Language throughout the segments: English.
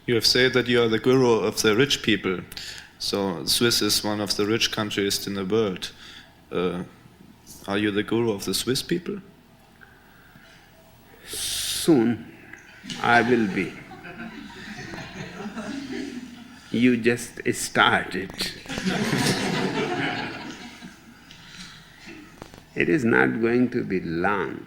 You have said that you are the guru of the rich people. So Swiss is one of the rich countries in the world. Are you the guru of the Swiss people? Soon I will be. You just started. It is not going to be long.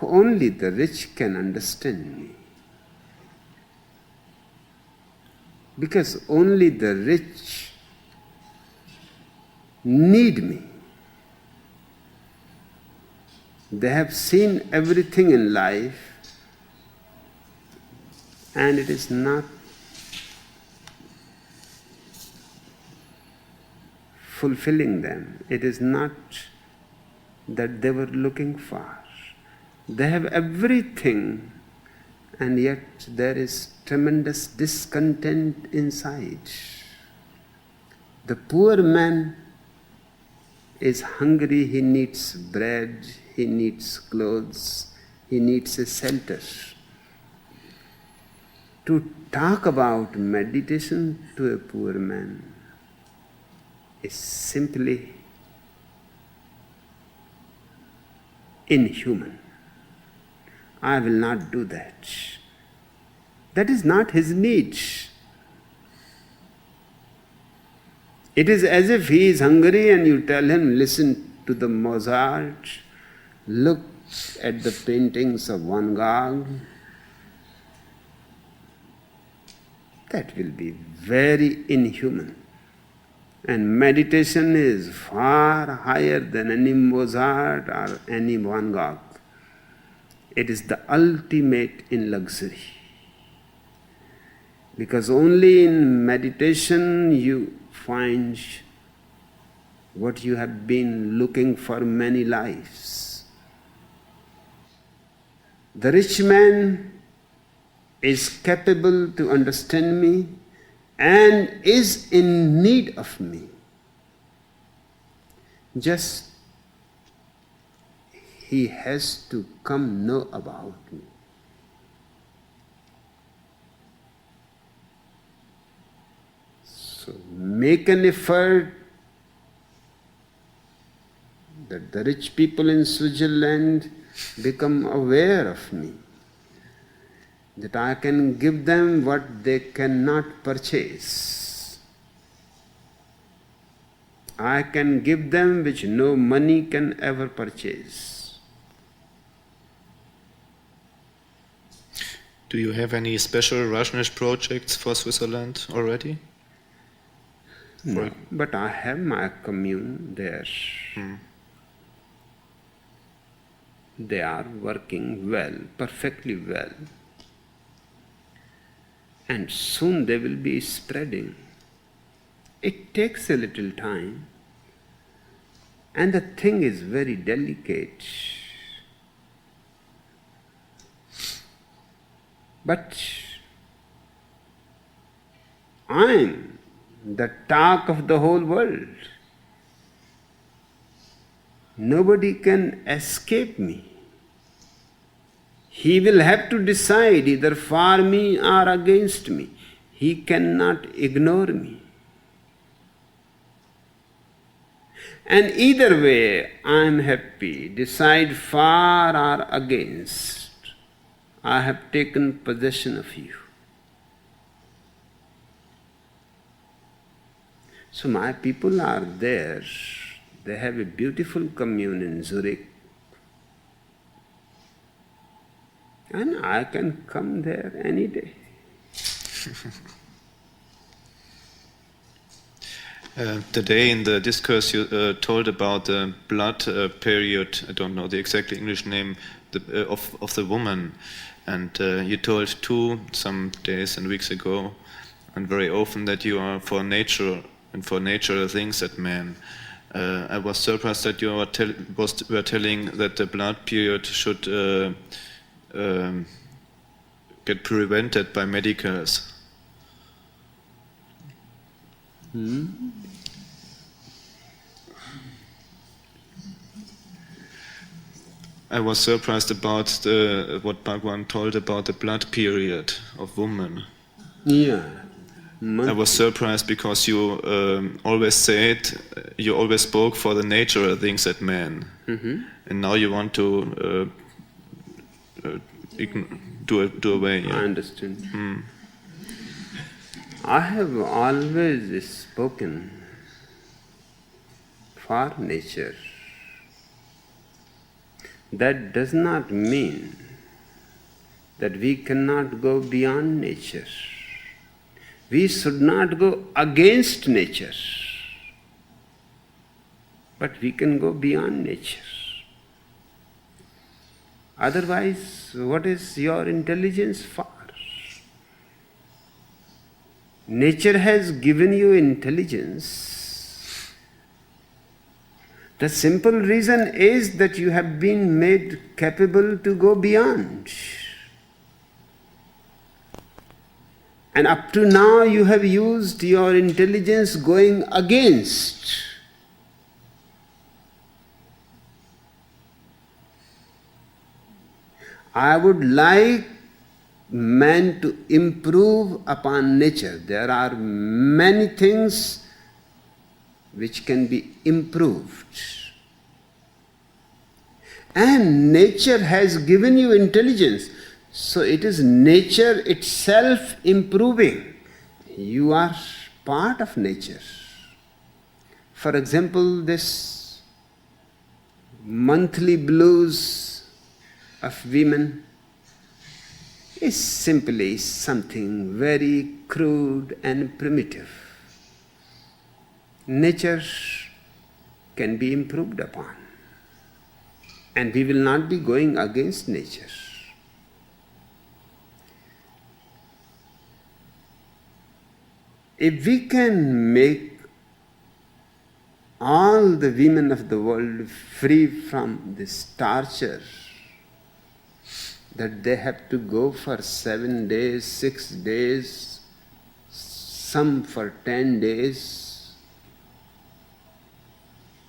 Only the rich can understand me. Because only the rich need me. They have seen everything in life and it is not fulfilling them. It is not that they were looking for. They have everything and yet there is tremendous discontent inside. The poor man is hungry, he needs bread, he needs clothes, he needs a shelter. To talk about meditation to a poor man is simply inhuman. I will not do that. That is not his need. It is as if he is hungry and you tell him, listen to the Mozart, look at the paintings of Van Gogh. That will be very inhuman. And meditation is far higher than any Mozart or any Van Gogh. It is the ultimate in luxury. Because only in meditation you find what you have been looking for many lives. The rich man is capable to understand me and is in need of me. Just he has to come know about me. So make an effort that the rich people in Switzerland become aware of me, that I can give them what they cannot purchase. I can give them which no money can ever purchase. Do you have any special Russianish projects for Switzerland already? No, but I have my commune there. They are working well, perfectly well. And soon they will be spreading. It takes a little time. And the thing is very delicate. But I am the talk of the whole world. Nobody can escape me. He will have to decide either for me or against me. He cannot ignore me. And either way, I am happy. Decide for or against. I have taken possession of you. So my people are there. They have a beautiful commune in Zurich. And I can come there any day. Today in the discourse you told about the blood period, I don't know the exact English name, of the woman. And you told some days and weeks ago, and very often, that you are for nature and for natural things at man. I was surprised that you were telling that the blood period should get prevented by medicals. I was surprised about what Bhagwan told about the blood period of woman. Yeah. I was surprised because you always spoke for the natural things at man, and now you want to do away. Yeah. I understand. I have always spoken for nature. That does not mean that we cannot go beyond nature. We should not go against nature, but we can go beyond nature. Otherwise, what is your intelligence for? Nature has given you intelligence. The simple reason is that you have been made capable to go beyond. And up to now you have used your intelligence going against. I would like man to improve upon nature. There are many things which can be improved. And nature has given you intelligence. So it is nature itself improving. You are part of nature. For example, this monthly blues of women is simply something very crude and primitive. Nature can be improved upon. And we will not be going against nature. If we can make all the women of the world free from this torture that they have to go for 7 days, 6 days, some for 10 days,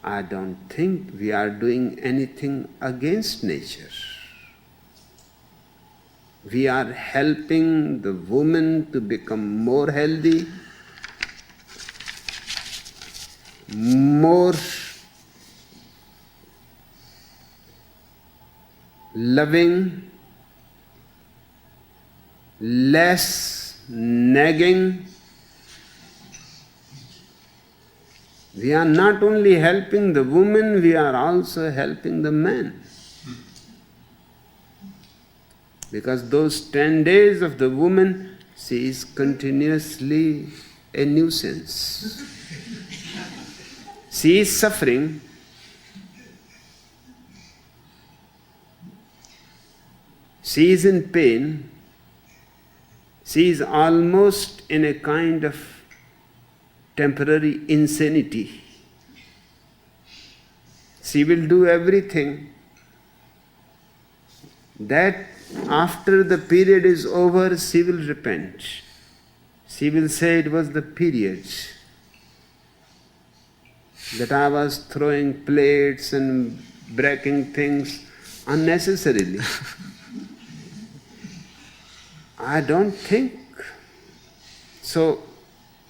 I don't think we are doing anything against nature. We are helping the woman to become more healthy, more loving, less nagging. We are not only helping the woman, we are also helping the man. Because those 10 days of the woman, she is continuously a nuisance. She is suffering. She is in pain. She is almost in a kind of temporary insanity. She will do everything that after the period is over, she will repent. She will say it was the period, that I was throwing plates and breaking things unnecessarily. I don't think so.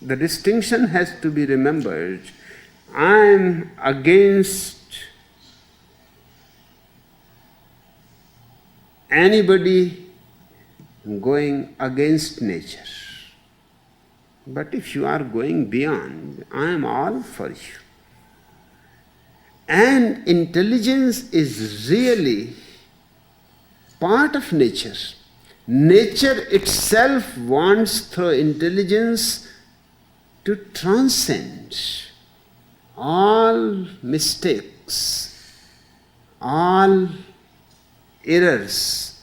The distinction has to be remembered. I am against anybody going against nature. But if you are going beyond, I am all for you. And intelligence is really part of nature. Nature itself wants through intelligence to transcend all mistakes, all errors.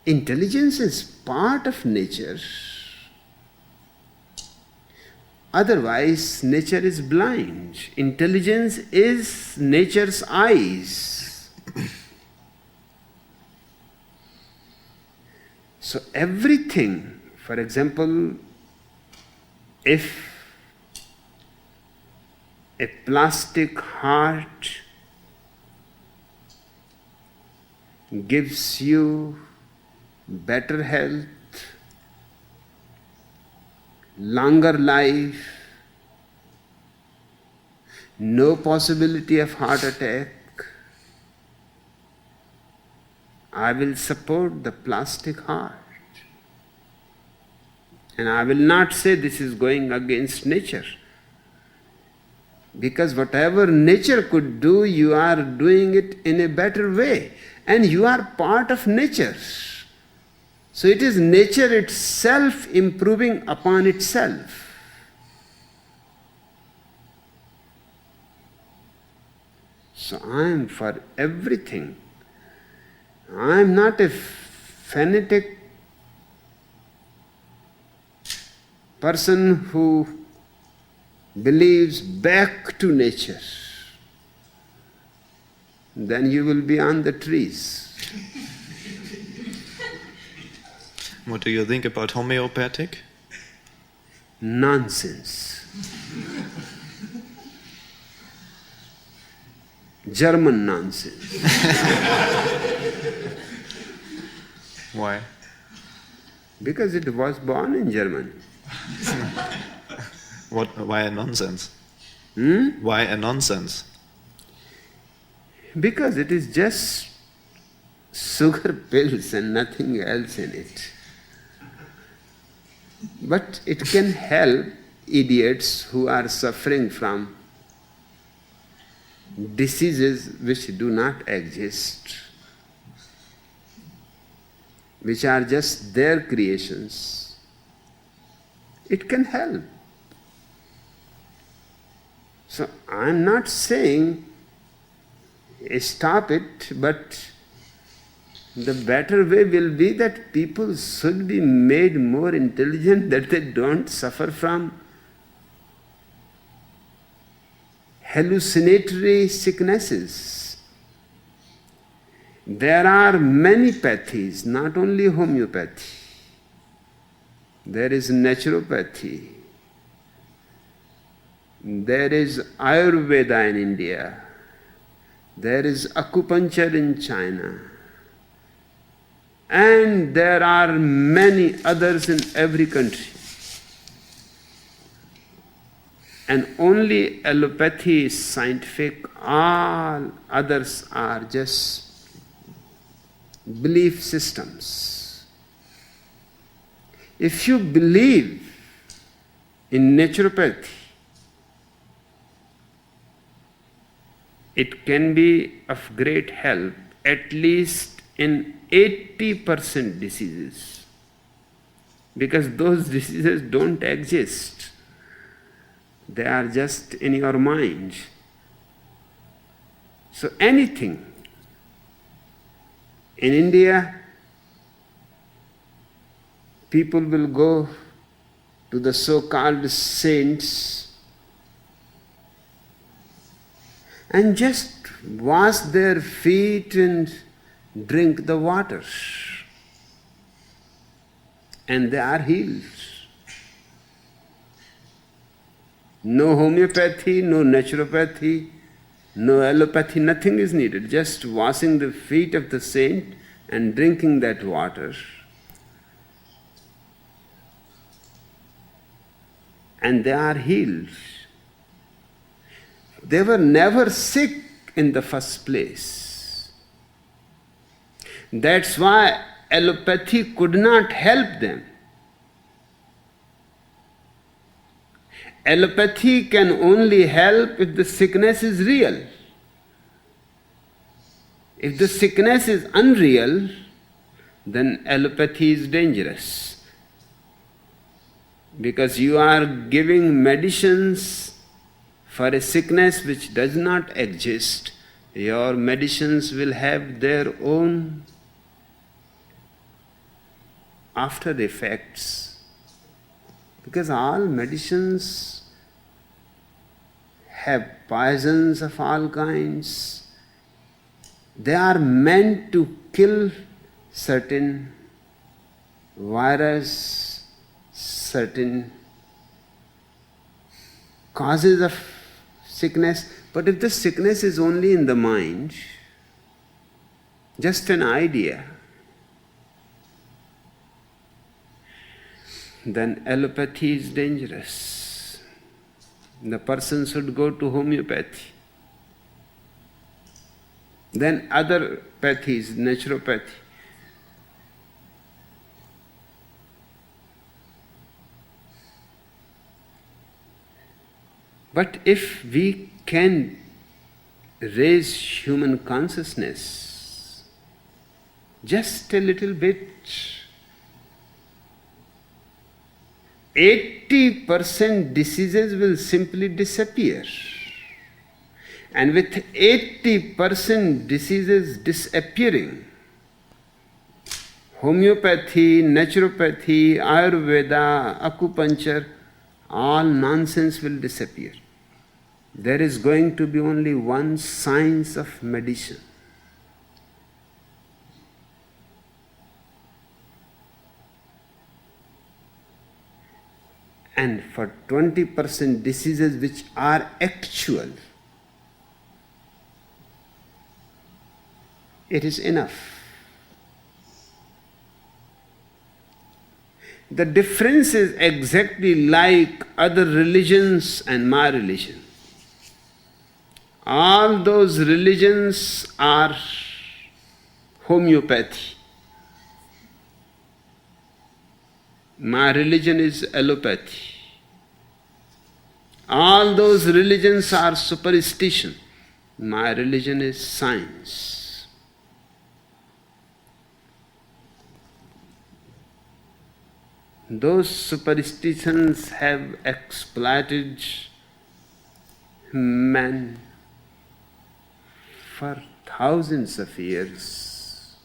Intelligence is part of nature. Otherwise, nature is blind. Intelligence is nature's eyes. So everything, for example, if a plastic heart gives you better health, longer life, no possibility of heart attack, I will support the plastic heart. And I will not say this is going against nature. Because whatever nature could do, you are doing it in a better way. And you are part of nature. So it is nature itself improving upon itself. So I am for everything. I am not a fanatic person who believes back to nature. Then you will be on the trees. What do you think about homeopathic? Nonsense. German nonsense. Why? Because it was born in Germany. Why a nonsense? Hmm? Why a nonsense? Because it is just sugar pills and nothing else in it. But it can help idiots who are suffering from diseases which do not exist, which are just their creations. It can help. So I am not saying stop it, but the better way will be that people should be made more intelligent, that they don't suffer from hallucinatory sicknesses. There are many pathies, not only homeopathy. There is naturopathy. There is Ayurveda in India. There is acupuncture in China. And there are many others in every country. And only allopathy is scientific, all others are just belief systems. If you believe in naturopathy, it can be of great help, at least in 80% diseases, because those diseases don't exist. They are just in your mind. So anything. In India, people will go to the so-called saints and just wash their feet and drink the water. And they are healed. No homeopathy, no naturopathy, no allopathy, nothing is needed. Just washing the feet of the saint and drinking that water. And they are healed. They were never sick in the first place. That's why allopathy could not help them. Allopathy can only help if the sickness is real. If the sickness is unreal, then allopathy is dangerous. Because you are giving medicines for a sickness which does not exist. Your medicines will have their own after effects. Because all medicines have poisons of all kinds. They are meant to kill certain virus, certain causes of sickness. But if the sickness is only in the mind, just an idea, then allopathy is dangerous. The person should go to homeopathy. Then other pathies, naturopathy. But if we can raise human consciousness just a little bit, 80% diseases will simply disappear. And with 80% diseases disappearing, homeopathy, naturopathy, Ayurveda, acupuncture, all nonsense will disappear. There is going to be only one science of medicine. And for 20% diseases which are actual, it is enough. The difference is exactly like other religions and my religion. All those religions are homeopathy. My religion is allopathy. All those religions are superstition. My religion is science. Those superstitions have exploited man for thousands of years.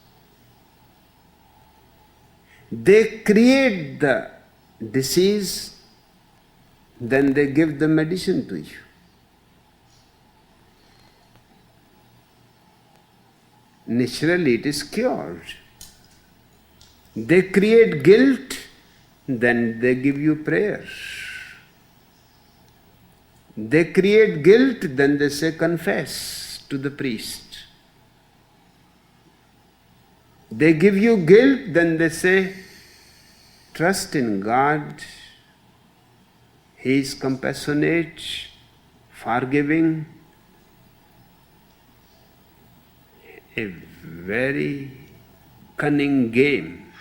They create the disease, then they give the medicine to you. Naturally, it is cured. They create guilt, then they give you prayer. They create guilt, then they say confess to the priest. They give you guilt, then they say trust in God. He is compassionate, forgiving. A very cunning game.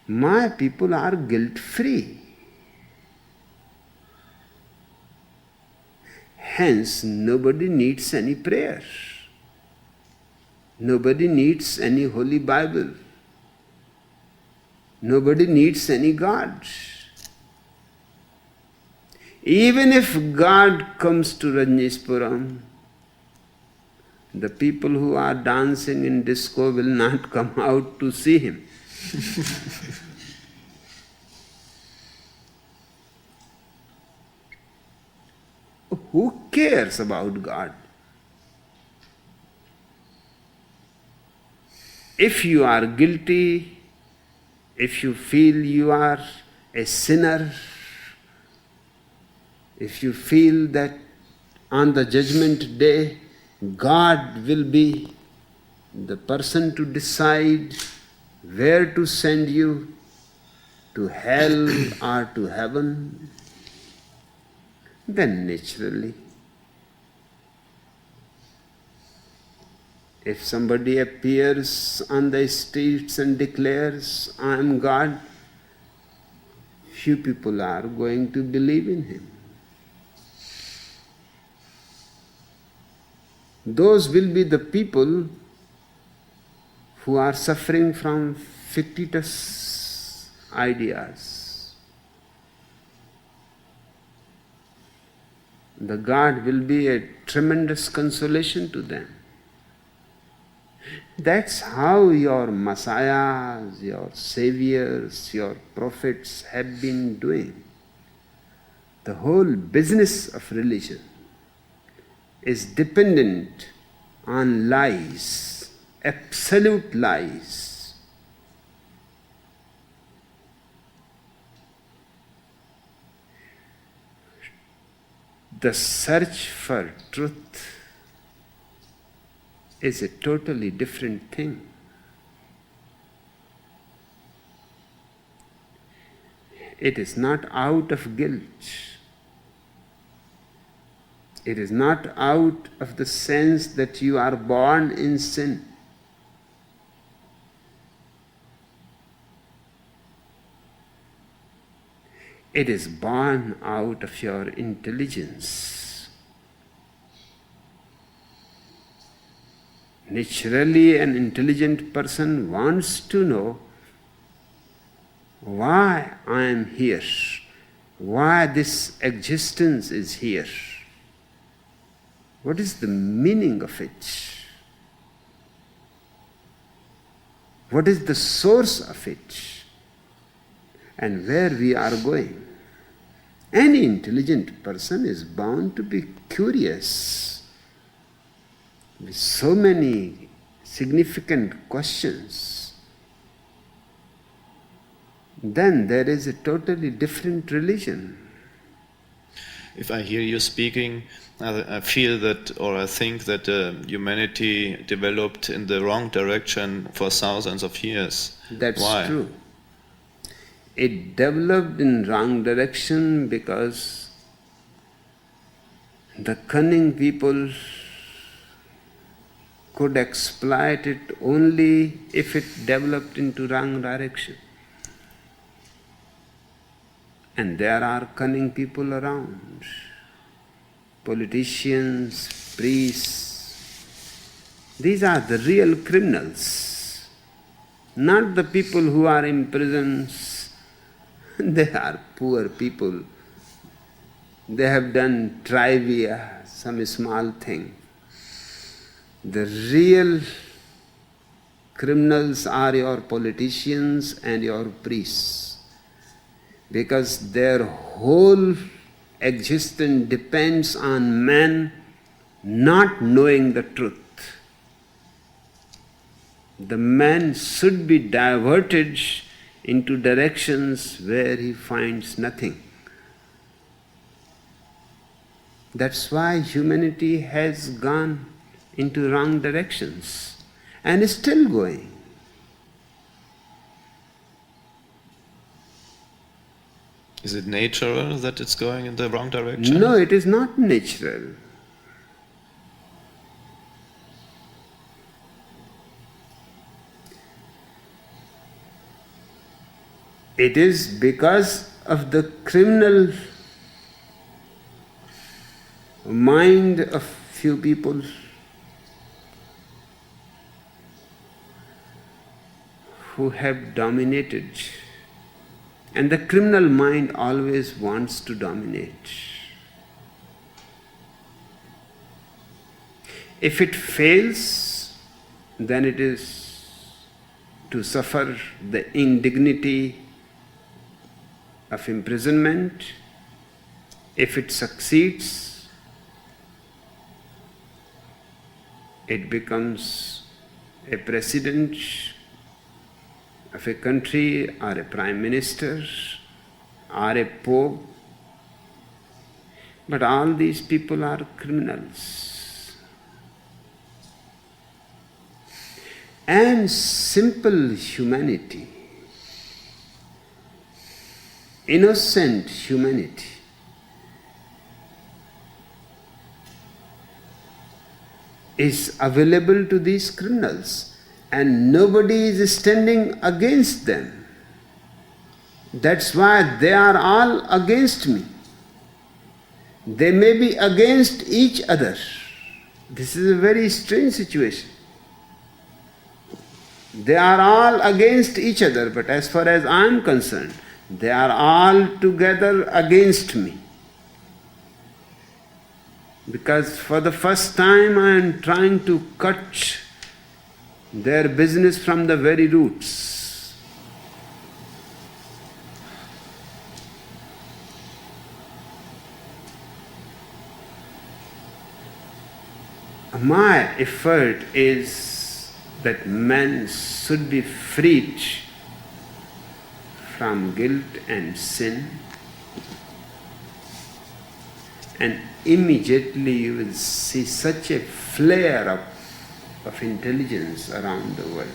My people are guilt-free. Hence, nobody needs any prayer. Nobody needs any Holy Bible. Nobody needs any God. Even if God comes to Rajneeshpuram, the people who are dancing in disco will not come out to see him. Who cares about God? If you are guilty, if you feel you are a sinner, if you feel that on the judgment day God will be the person to decide where to send you, to hell or to heaven, then naturally, if somebody appears on the streets and declares, I am God, few people are going to believe in him. Those will be the people who are suffering from fictitious ideas. The God will be a tremendous consolation to them. That's how your messiahs, your saviors, your prophets have been doing. The whole business of religion is dependent on lies, absolute lies. The search for truth is a totally different thing. It is not out of guilt. It is not out of the sense that you are born in sin. It is born out of your intelligence. Naturally, an intelligent person wants to know why I am here, why this existence is here. What is the meaning of it? What is the source of it? And where we are going? Any intelligent person is bound to be curious with so many significant questions. Then there is a totally different religion. If I hear you speaking, I feel that, or I think that humanity developed in the wrong direction for thousands of years. That's Why? true. It developed in wrong direction because the cunning people could exploit it only if it developed into wrong direction. And there are cunning people around. Politicians, priests. These are the real criminals. Not the people who are in prisons. They are poor people. They have done trivia, some small thing. The real criminals are your politicians and your priests, because their whole existence depends on man not knowing the truth. The man should be diverted into directions where he finds nothing. That's why humanity has gone into wrong directions and is still going. Is it natural that it's going in the wrong direction? No, it is not natural. It is because of the criminal mind of few people who have dominated. And the criminal mind always wants to dominate. If it fails, then it is to suffer the indignity of imprisonment. If it succeeds, it becomes a president of a country, or a prime minister, or a pope. But all these people are criminals. And simple humanity, innocent humanity, is available to these criminals. And nobody is standing against them. That's why they are all against me. They may be against each other. This is a very strange situation. They are all against each other, but as far as I am concerned, they are all together against me. Because for the first time I am trying to cut their business from the very roots. My effort is that man should be freed from guilt and sin, and immediately you will see such a flare up of intelligence around the world,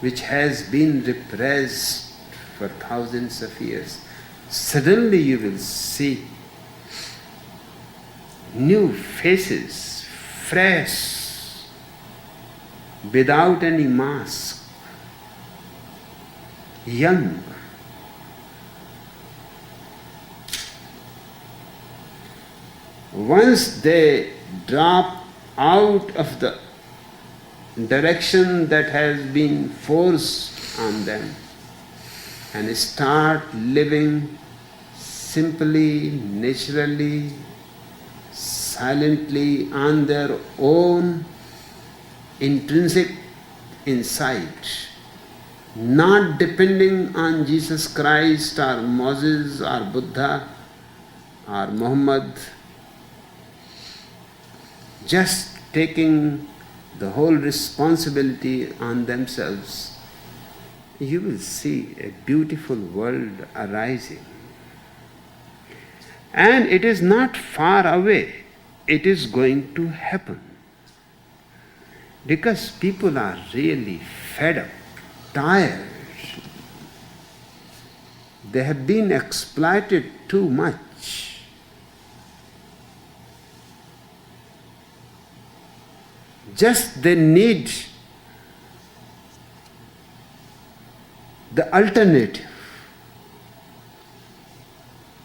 which has been repressed for thousands of years. Suddenly you will see new faces, fresh, without any mask, young. Once they drop out of the direction that has been forced on them and start living simply, naturally, silently on their own intrinsic insight, not depending on Jesus Christ or Moses or Buddha or Muhammad, just taking the whole responsibility on themselves, you will see a beautiful world arising. And it is not far away, it is going to happen. Because people are really fed up, tired. They have been exploited too much. Just they need the alternative,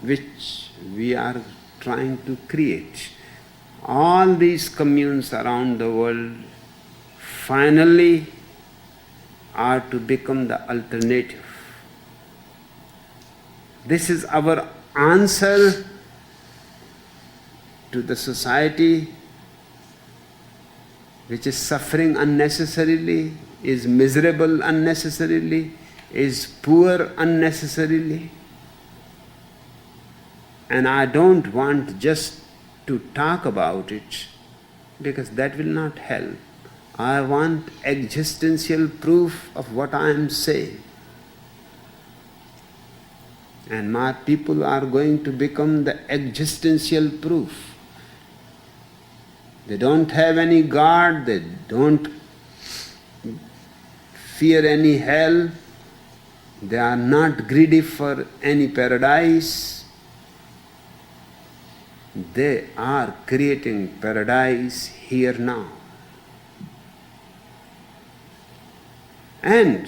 which we are trying to create. All these communes around the world finally are to become the alternative. This is our answer to the society which is suffering unnecessarily, is miserable unnecessarily, is poor unnecessarily. And I don't want just to talk about it, because that will not help. I want existential proof of what I am saying. And my people are going to become the existential proof. They don't have any God, they don't fear any hell, they are not greedy for any paradise. They are creating paradise here now. And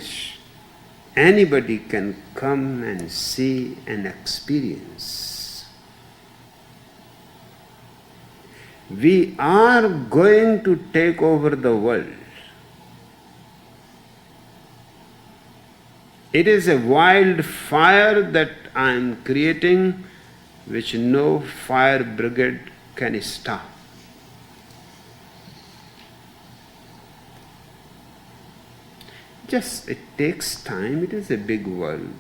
anybody can come and see and experience. We are going to take over the world. It is a wildfire that I am creating, which no fire brigade can stop. Just it takes time, it is a big world.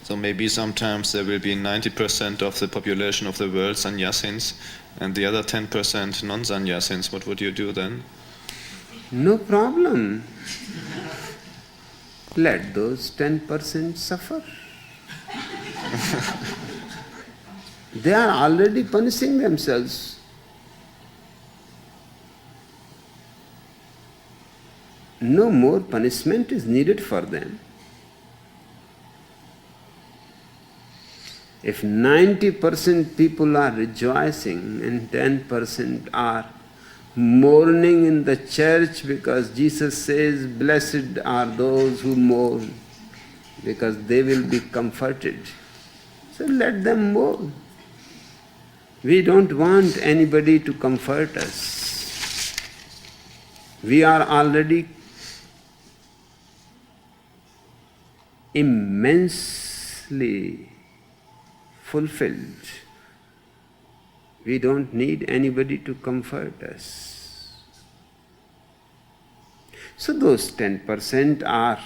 So maybe sometimes there will be 90% of the population of the world sannyasins and the other 10% non-sannyasins. What would you do then? No problem. Let those 10% suffer. They are already punishing themselves. No more punishment is needed for them. If 90% people are rejoicing and 10% are mourning in the church, because Jesus says, blessed are those who mourn, because they will be comforted. So let them mourn. We don't want anybody to comfort us. We are already immensely fulfilled. We don't need anybody to comfort us. So those 10% are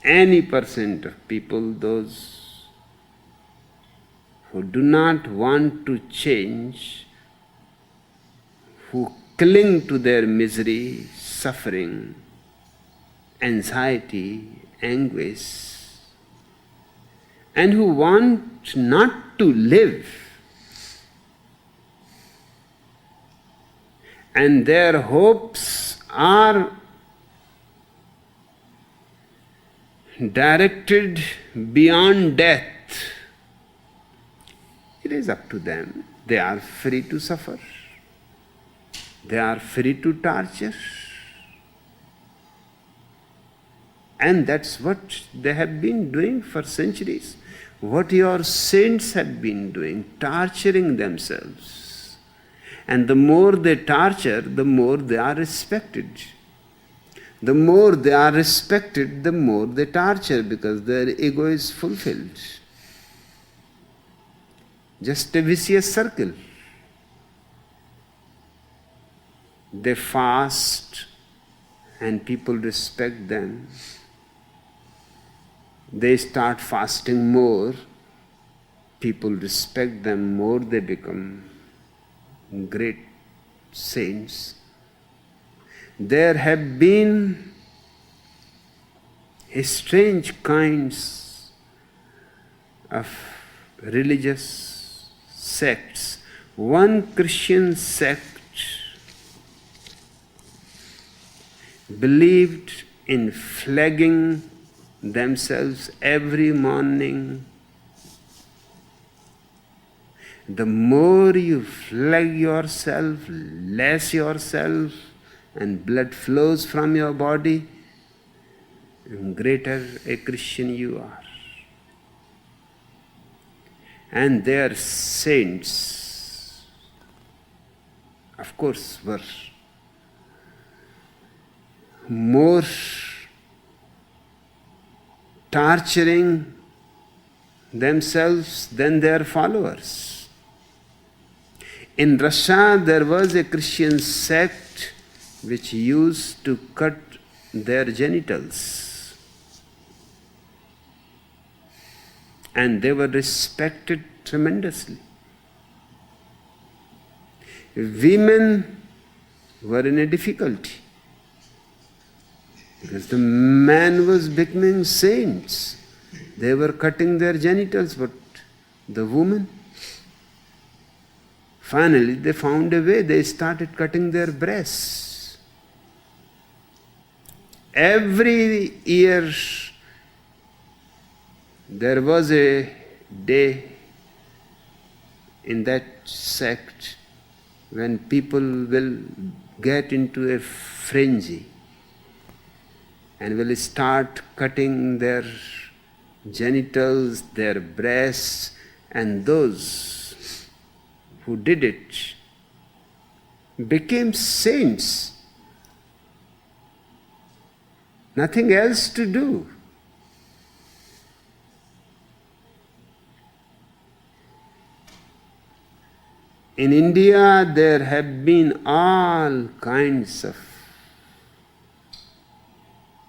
any percent of people, those who do not want to change, who cling to their misery, suffering, anxiety, anguish, and who want not to live, and their hopes are directed beyond death, it is up to them. They are free to suffer. They are free to torture. And that's what they have been doing for centuries. What your saints have been doing, torturing themselves. And the more they torture, the more they are respected. The more they are respected, the more they torture, because their ego is fulfilled. Just a vicious circle. They fast and people respect them. They start fasting more, people respect them more, they become great saints. There have been strange kinds of religious sects. One Christian sect believed in flogging themselves every morning. The more you flog yourself, lash yourself, and blood flows from your body, greater a Christian you are. And their saints, of course, were more torturing themselves than their followers. In Russia, there was a Christian sect which used to cut their genitals, and they were respected tremendously. Women were in a difficulty because the man was becoming saints. They were cutting their genitals, but the woman, finally they found a way. They started cutting their breasts. Every year there was a day in that sect when people will get into a frenzy and will start cutting their genitals, their breasts, and those who did it became saints. Nothing else to do. In India, there have been all kinds of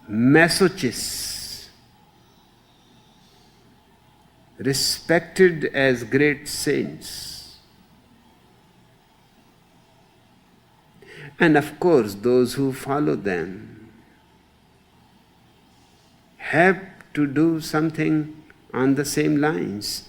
masochists, respected as great saints. And of course, those who follow them have to do something on the same lines.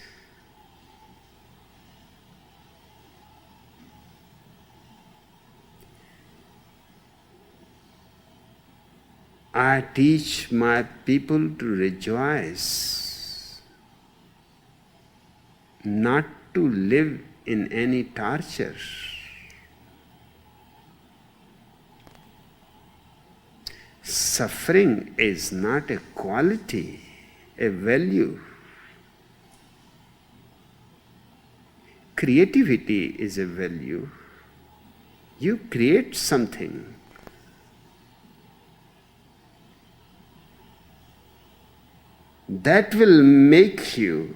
I teach my people to rejoice, not to live in any torture. Suffering is not a quality, a value. Creativity is a value. You create something. That will make you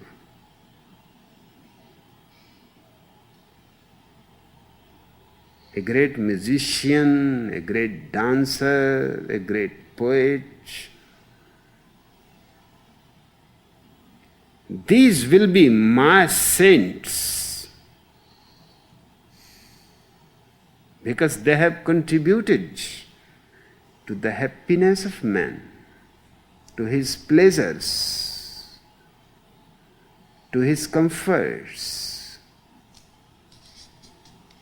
a great musician, a great dancer, a great poet. These will be my saints because they have contributed to the happiness of man. to his pleasures, to his comforts.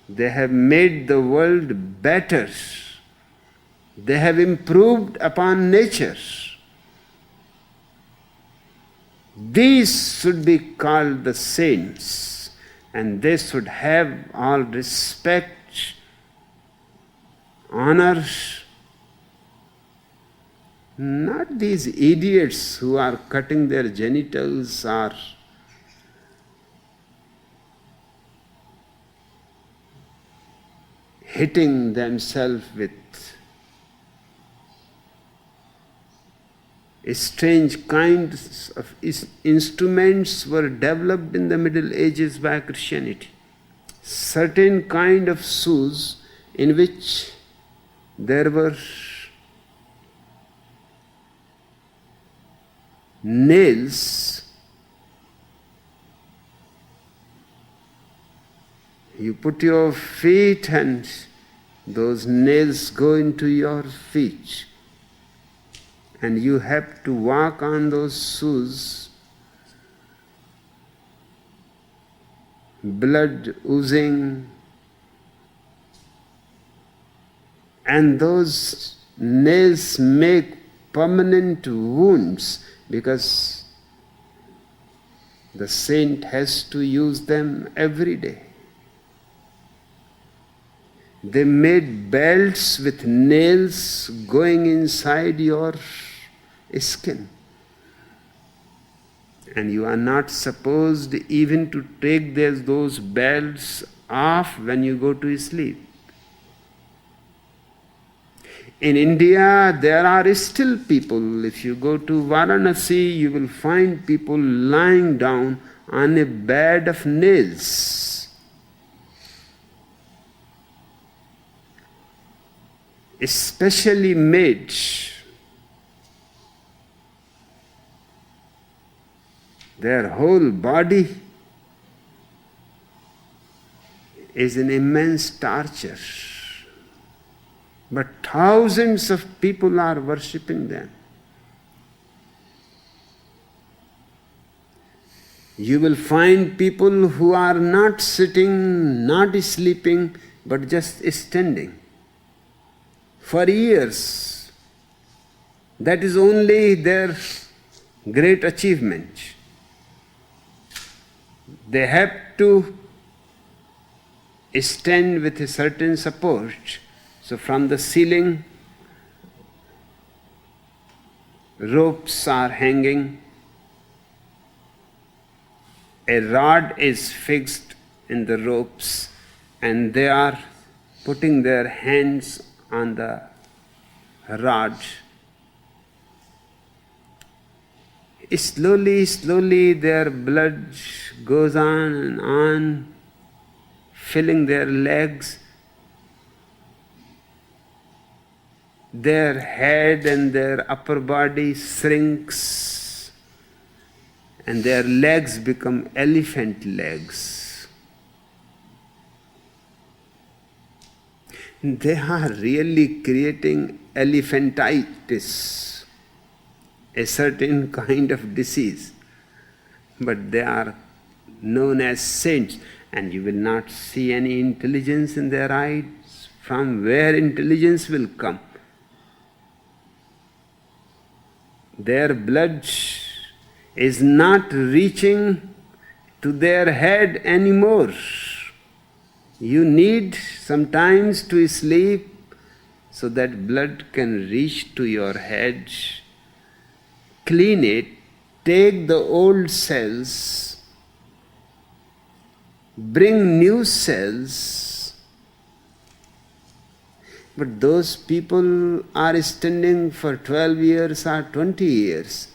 They have made the world better. They have improved upon nature. These should be called the saints, and they should have all respect, honor. Not these idiots who are cutting their genitals or hitting themselves with strange kinds of instruments were developed in the Middle Ages by Christianity. Certain kind of shoes in which there were nails. You put your feet and those nails go into your feet. And you have to walk on those shoes, blood oozing, and those nails make permanent wounds because the saint has to use them every day. They made belts with nails going inside your skin. And you are not supposed even to take those belts off when you go to sleep. In India, there are still people, if you go to Varanasi, you will find people lying down on a bed of nails. Especially made their whole body is an immense torture. But thousands of people are worshipping them. You will find people who are not sitting, not sleeping, but just standing for years. That is only their great achievement. They have to stand with a certain support. So from the ceiling, ropes are hanging. A rod is fixed in the ropes, and they are putting their hands on the rod. Slowly, slowly their blood goes on, filling their legs. Their head and their upper body shrinks, and their legs become elephant legs. They are really creating elephantitis, a certain kind of disease. But they are known as saints, and you will not see any intelligence in their eyes. From where intelligence will come? Their blood is not reaching to their head anymore. You need sometimes to sleep so that blood can reach to your head. Clean it, take the old cells, bring new cells. But those people are standing for 12 years or 20 years.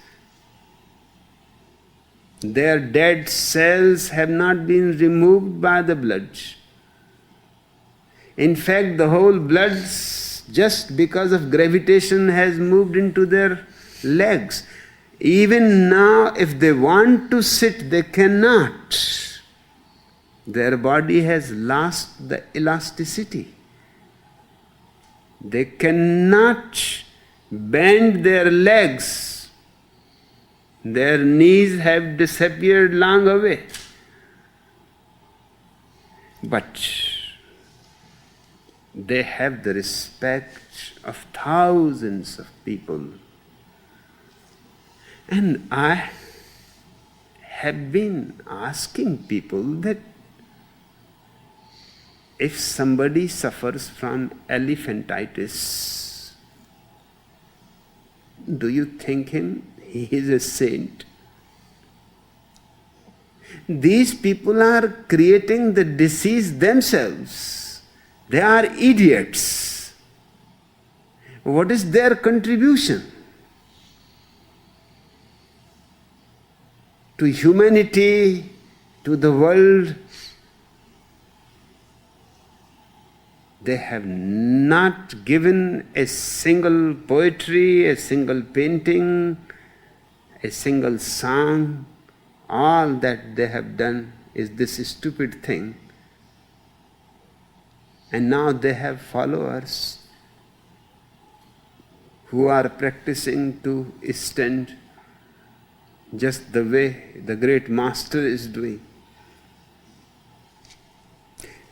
Their dead cells have not been removed by the blood. In fact, the whole blood, just because of gravitation, has moved into their legs. Even now, if they want to sit, they cannot. Their body has lost the elasticity. They cannot bend their legs Their knees have disappeared long away. But they have the respect of thousands of people. And I have been asking people that if somebody suffers from elephantitis, do you think he is a saint? These people are creating the disease themselves. They are idiots. What is their contribution to humanity, to the world? They have not given a single poetry, a single painting, a single song. All that they have done is this stupid thing. And now they have followers who are practicing to stand just the way the great master is doing.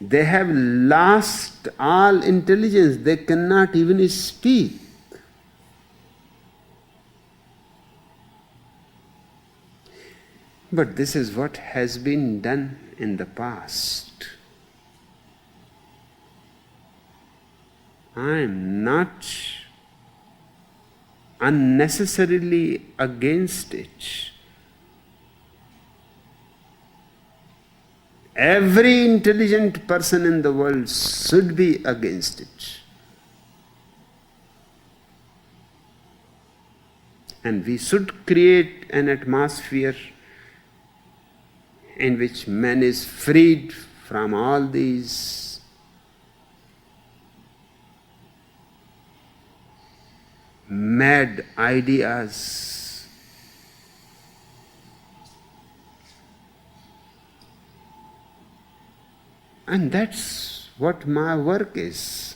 They have lost all intelligence. They cannot even speak. But this is what has been done in the past. I am not unnecessarily against it. Every intelligent person in the world should be against it. And we should create an atmosphere in which man is freed from all these mad ideas. And that's what my work is.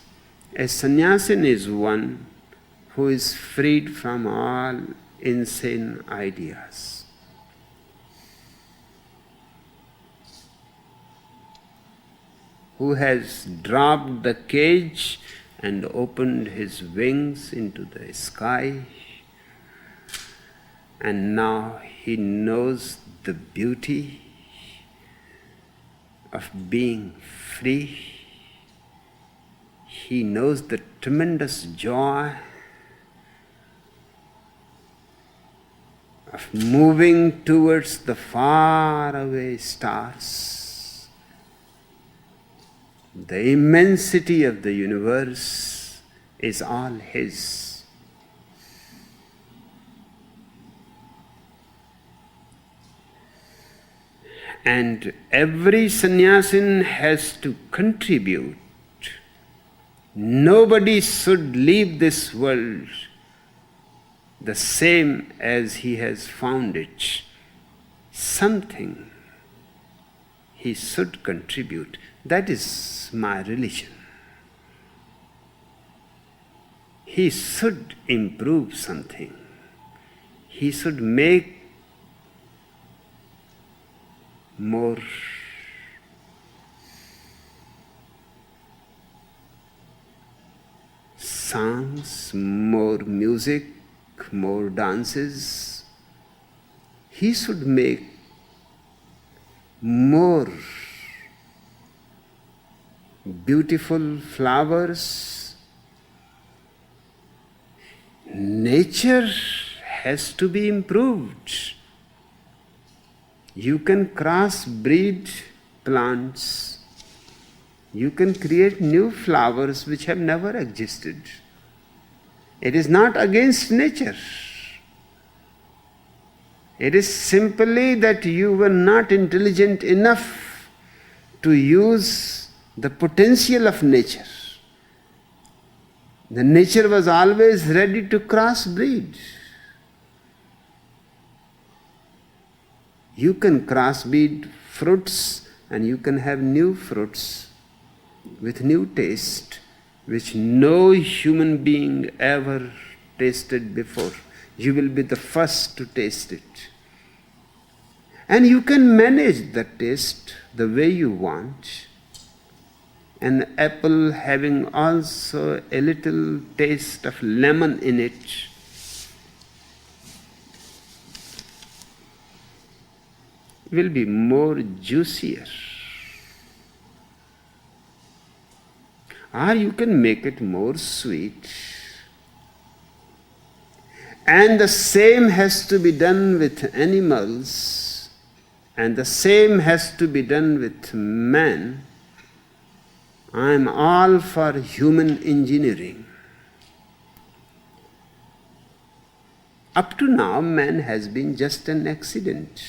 A sannyasin is one who is freed from all insane ideas. Who has dropped the cage and opened his wings into the sky, and now he knows the beauty of being free. He knows the tremendous joy of moving towards the faraway stars. The immensity of the universe is all his. And every sannyasin has to contribute. Nobody should leave this world the same as he has found it. Something he should contribute. That is my religion. He should improve something. He should make more songs, more music, more dances. He should make more beautiful flowers. Nature has to be improved. You can cross-breed plants. You can create new flowers which have never existed. It is not against nature. It is simply that you were not intelligent enough to use the potential of nature. The nature was always ready to crossbreed. You can crossbreed fruits and you can have new fruits with new taste which no human being ever tasted before. You will be the first to taste it. And you can manage the taste the way you want. An apple having also a little taste of lemon in it will be more juicier. Or you can make it more sweet. And the same has to be done with animals, and the same has to be done with man. I am all for human engineering. Up to now, man has been just an accident.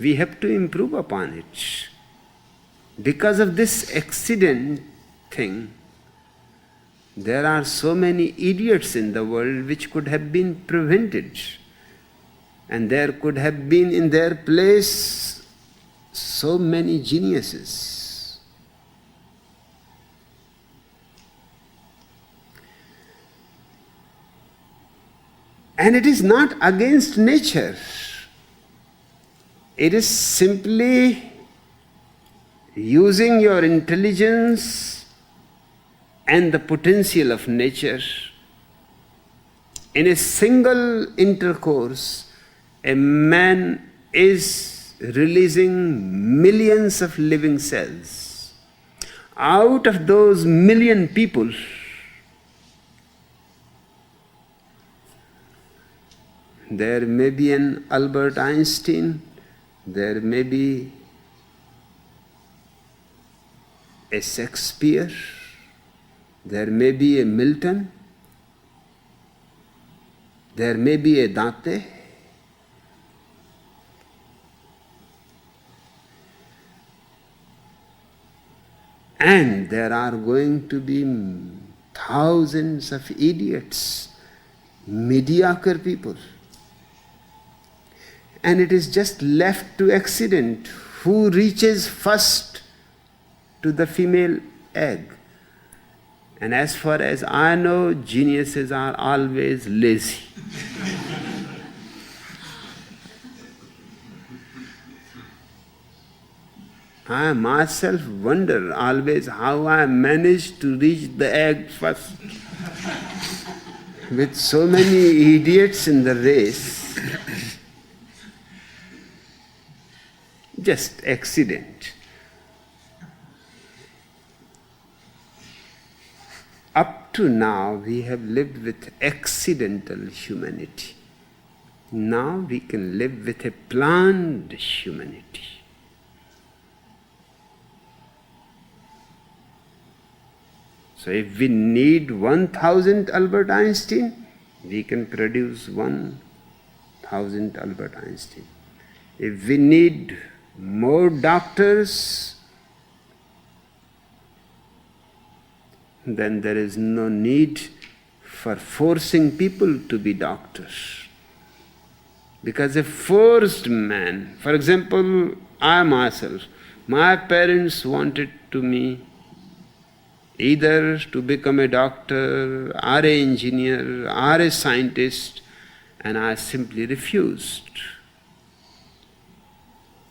We have to improve upon it. Because of this accident thing, there are so many idiots in the world which could have been prevented. And there could have been in their place so many geniuses. And it is not against nature. It is simply using your intelligence and the potential of nature. In a single intercourse, a man is releasing millions of living cells. Out of those million people, there may be an Albert Einstein, there may be a Shakespeare, there may be a Milton, there may be a Dante, and there are going to be thousands of idiots, mediocre people. And it is just left to accident who reaches first to the female egg. And as far as I know, geniuses are always lazy. I myself wonder always how I managed to reach the egg first. With so many idiots in the race, just accident. Up to now, we have lived with accidental humanity. Now we can live with a planned humanity. So if we need 1,000 Albert Einstein, we can produce 1,000 Albert Einstein. If we need more doctors, then there is no need for forcing people to be doctors. Because a forced man, for example, I myself, my parents wanted to me either to become a doctor, or an engineer, or a scientist, and I simply refused.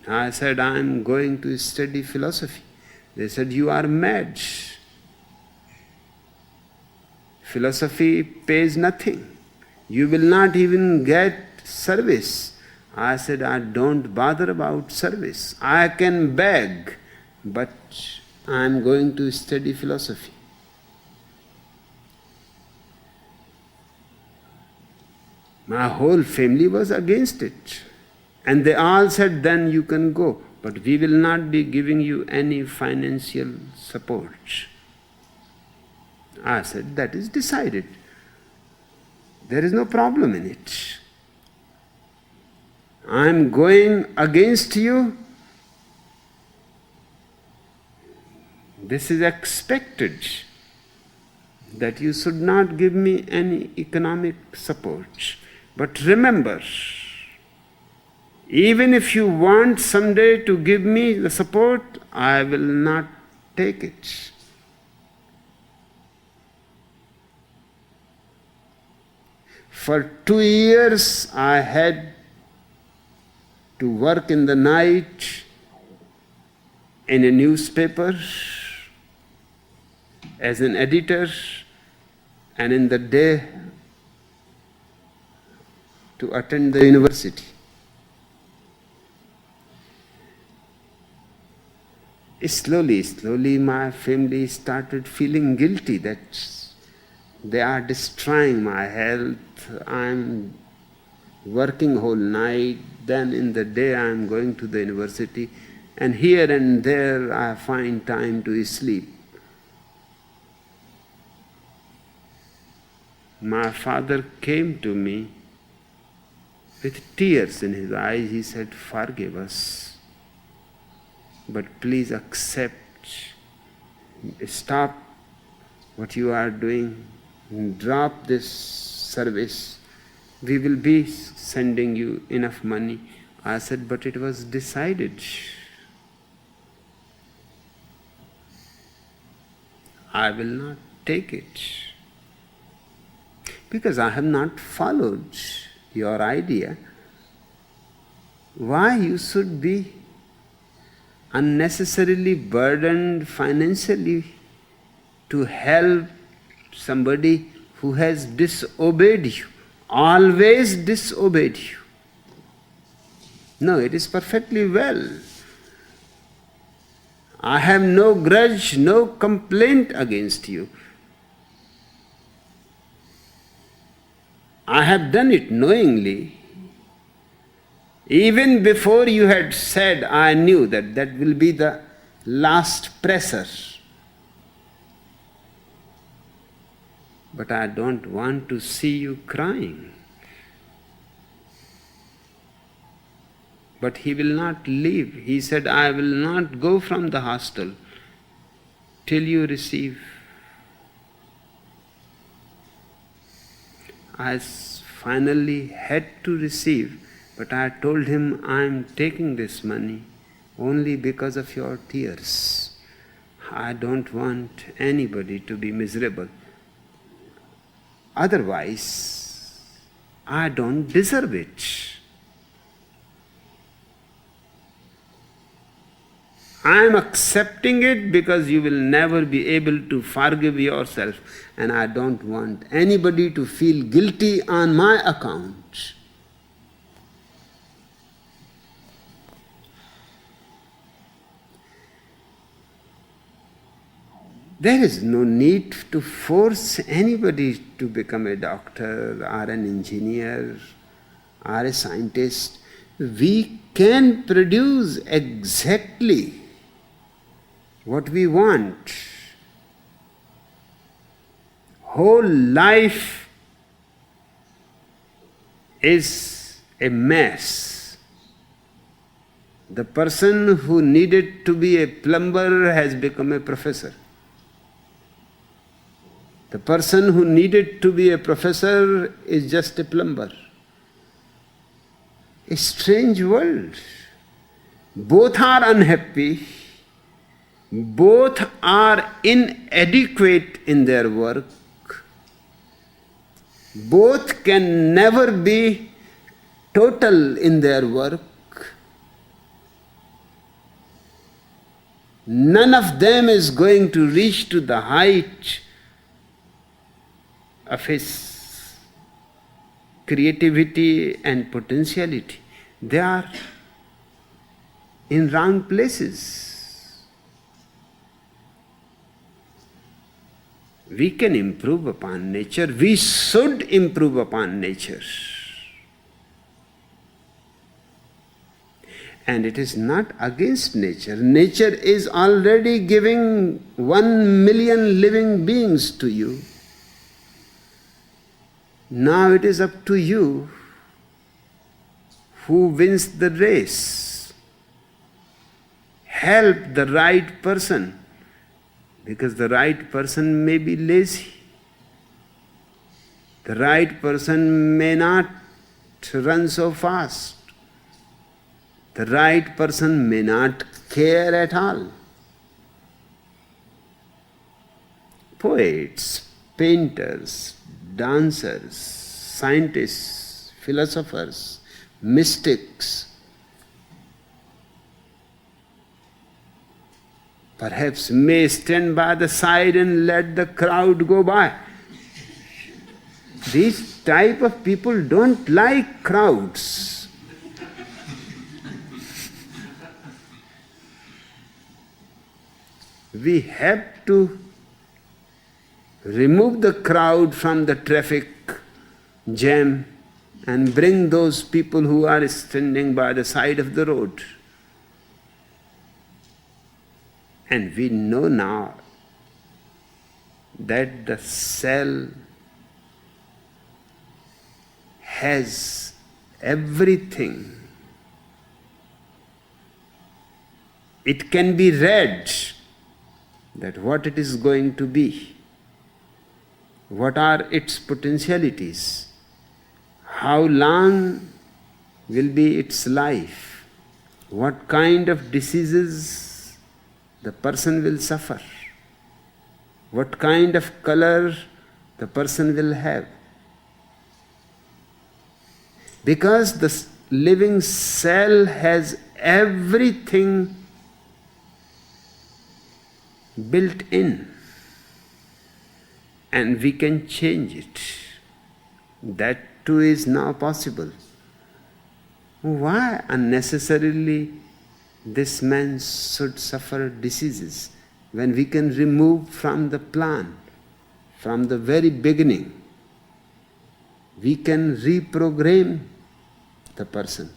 I said, I am going to study philosophy. They said, you are mad. Philosophy pays nothing. You will not even get service. I said, I don't bother about service. I can beg, but I am going to study philosophy. My whole family was against it. And they all said, then you can go, but we will not be giving you any financial support. I said, that is decided. There is no problem in it. I am going against you. This is expected, that you should not give me any economic support. But remember, even if you want someday to give me the support, I will not take it. For 2 years I had to work in the night in a newspaper as an editor, and in the day to attend the university. Slowly my family started feeling guilty that they are destroying my health. I'm working whole night, then in the day I'm going to the university, and here and there I find time to sleep. My father came to me with tears in his eyes. He said, "Forgive us, but please stop what you are doing, drop this service. We will be sending you enough money." I said, "But it was decided. I will not take it, because I have not followed your idea. Why you should be unnecessarily burdened financially to help somebody who has disobeyed you, always disobeyed you? No, it is perfectly well. I have no grudge, no complaint against you. I have done it knowingly. Even before you had said, I knew that that will be the last pressure. But I don't want to see you crying." But he will not leave. He said, "I will not go from the hostel till you receive." I finally had to receive, but I told him, "I am taking this money only because of your tears. I don't want anybody to be miserable. Otherwise, I don't deserve it. I am accepting it because you will never be able to forgive yourself, and I don't want anybody to feel guilty on my account." There is no need to force anybody to become a doctor or an engineer or a scientist. We can produce exactly what we want. Whole life is a mess. The person who needed to be a plumber has become a professor. The person who needed to be a professor is just a plumber. A strange world. Both are unhappy. Both are inadequate in their work. Both can never be total in their work. None of them is going to reach to the height of his creativity and potentiality. They are in wrong places. We can improve upon nature. We should improve upon nature. And it is not against nature. Nature is already giving 1 million living beings to you. Now it is up to you who wins the race. Help the right person, because the right person may be lazy. The right person may not run so fast. The right person may not care at all. Poets, painters, dancers, scientists, philosophers, mystics, perhaps may stand by the side and let the crowd go by. These type of people don't like crowds. We have to remove the crowd from the traffic jam and bring those people who are standing by the side of the road. And we know now that the cell has everything. It can be read that what it is going to be, what are its potentialities, how long will be its life, what kind of diseases the person will suffer, what kind of color the person will have. Because the living cell has everything built in, and we can change it. That too is now possible. Why unnecessarily this man should suffer diseases when we can remove from the plan, from the very beginning? We can reprogram the person.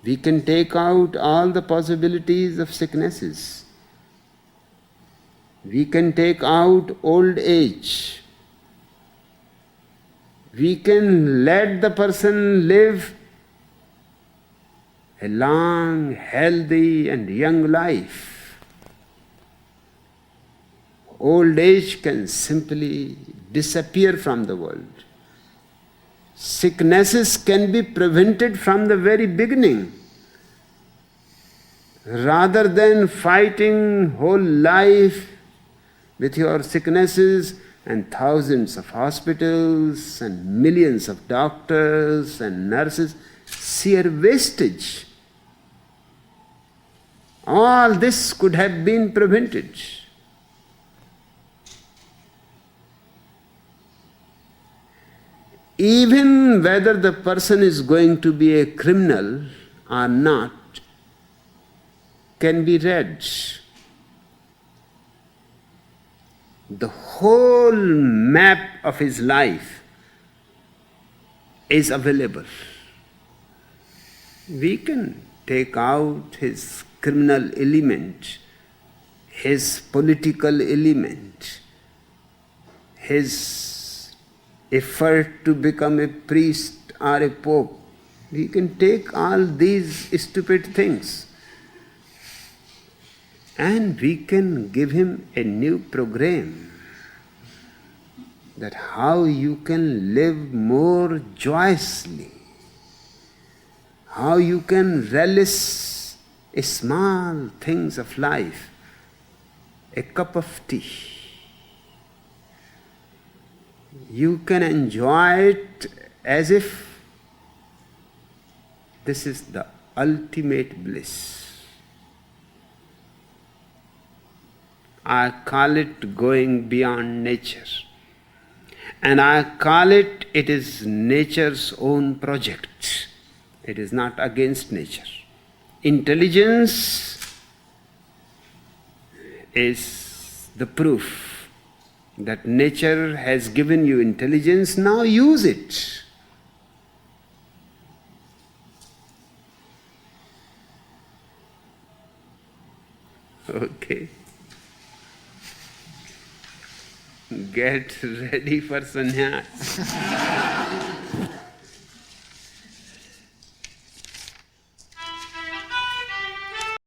We can take out all the possibilities of sicknesses. We can take out old age. We can let the person live a long, healthy and young life. Old age can simply disappear from the world. Sicknesses can be prevented from the very beginning. Rather than fighting whole life with your sicknesses and thousands of hospitals and millions of doctors and nurses, sheer wastage. All this could have been prevented. Even whether the person is going to be a criminal or not can be read. The whole map of his life is available. We can take out his criminal element, his political element, his effort to become a priest or a pope. We can take all these stupid things and we can give him a new program, that how you can live more joyously, how you can relish small things of life, a cup of tea. You can enjoy it as if this is the ultimate bliss. I call it going beyond nature. And I call it is nature's own project. It is not against nature. Intelligence is the proof that nature has given you intelligence, now use it. Okay. Get ready for sannyas.